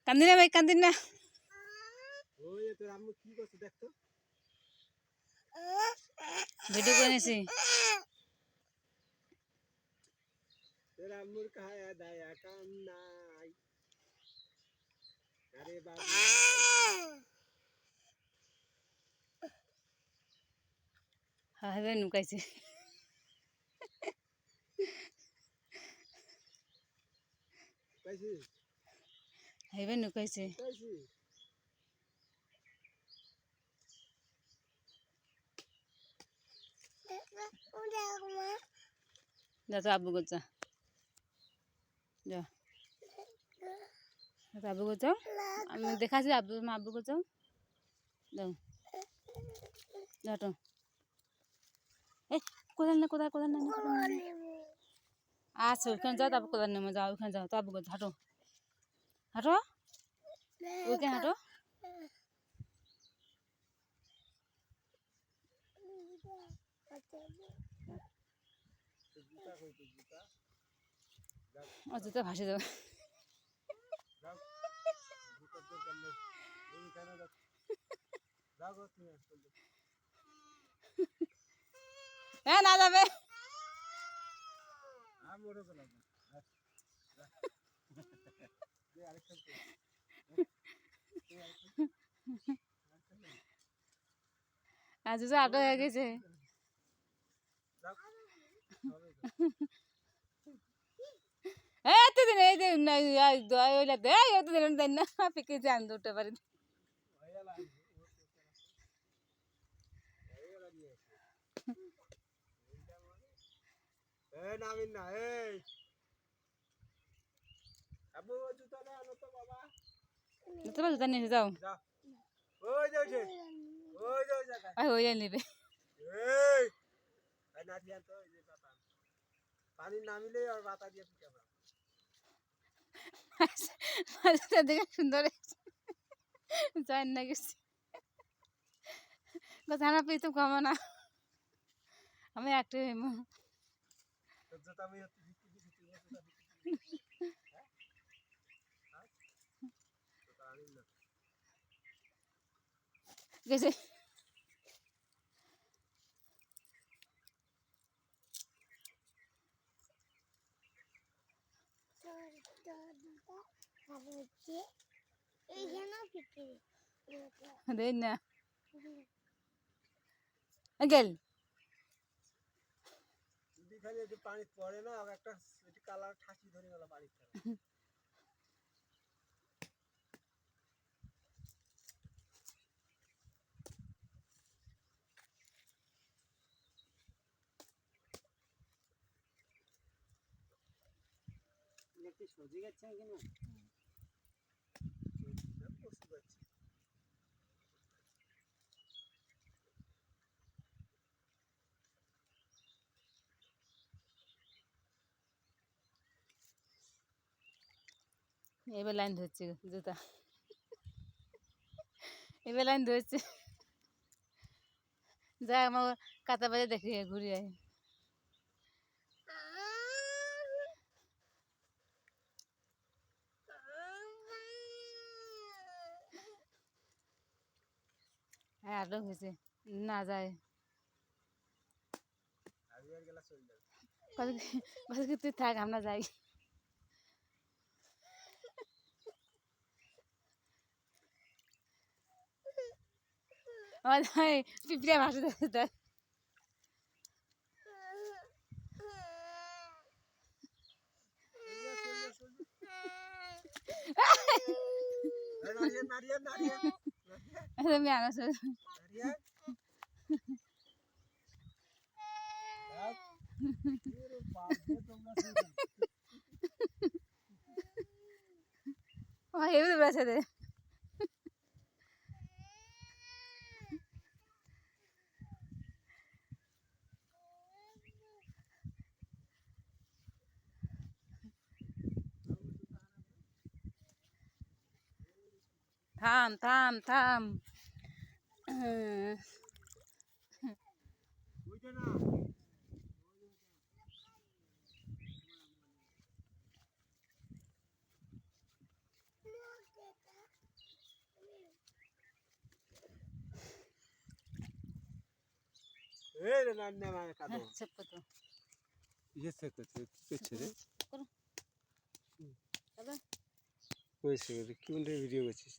কান্দি না ভাই, কান্দি না। ভিডিও করে নিয়েছি। হ্যাঁ নুকাইছে। হেবে নুকাইছে। যা তো আব্বু গোছা যা, আব্বু গোছাও। আমি দেখাচ্ছি আব্বু, আব্বু গোছাও। যাও যাটো। এই কোদাল না, কোদাল, কোদাল না। আচ্ছা ওইখানে যাও, তারপর কোদাল নেমে যাও। ওইখানে যাও তো আব্বু গোছা। হাঁটো হাঁটো, ওইখানে হাঁটো। ও জুতো ভাসে যাবে। হ্যাঁ না যাবে। আজ তো আটো হয়ে গেছে। এতদিন এই যে এতদিন দেন না পিকে আমি উঠতে পারি। জুতা নিয়ে যাও, হয়ে যায় নেবে। পানি নামিলে আর বাতা দিয়ে দেখে সুন্দর যাই না গেছি। জানা পেয়ে তো কমো না, আমি একটা গেছে। দেখ না গেল পানি পড়ে না, একটা কালার ঠাসি ধরে গেল পানি। সজি যাচ্ছে কেন এবার লাইন ধরছে জুতা, এবার লাইন ধরছে। যাই আমার কাতা বাজে দেখি ঘুরে আয়। হ্যাঁ আটক হয়েছে না যায়। তুই থাক আমরা যাই। পিঁপড়ে ভাসে যাচ্ছে। আমি আনাস হেবি বেড়াচ্ছে দে। থাম থাম থাম। এই রে নান্নে মানে কাদো হ্যাঁ সেভ করতে হবে। ইয়ে সে করতে পেছে রে করো তারপর কইছে কি ভিডিও করছিস